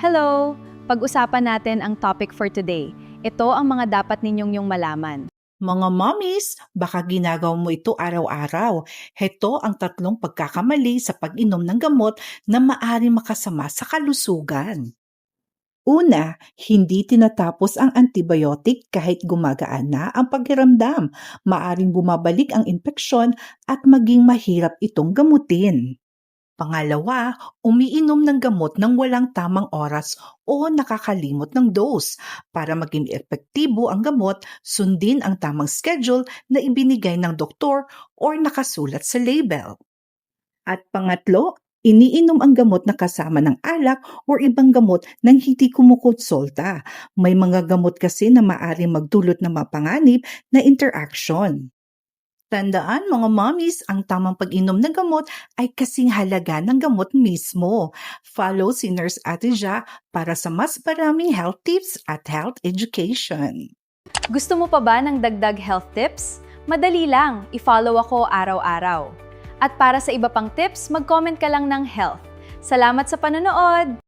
Hello! Pag-usapan natin ang topic for today. Ito ang mga dapat ninyong malaman. Mga mommies, baka ginagawa mo ito araw-araw. Heto ang tatlong pagkakamali sa pag-inom ng gamot na maaaring makasama sa kalusugan. Una, hindi tinatapos ang antibiotic kahit gumagaan na ang paghiramdam. Maaring bumabalik ang infeksyon at maging mahirap itong gamutin. Pangalawa, umiinom ng gamot ng walang tamang oras o nakakalimot ng dose. Para maging epektibo ang gamot, sundin ang tamang schedule na ibinigay ng doktor o nakasulat sa label. At pangatlo, iniinom ang gamot na kasama ng alak o ibang gamot nang hindi kumukonsulta. May mga gamot kasi na maaaring magdulot ng mapanganib na interaction. Tandaan mga mommies, ang tamang pag-inom ng gamot ay kasing halaga ng gamot mismo. Follow si Nurse Ate Ja para sa mas maraming health tips at health education. Gusto mo pa ba ng dagdag health tips? Madali lang, i-follow ako araw-araw. At para sa iba pang tips, mag-comment ka lang ng health. Salamat sa panonood!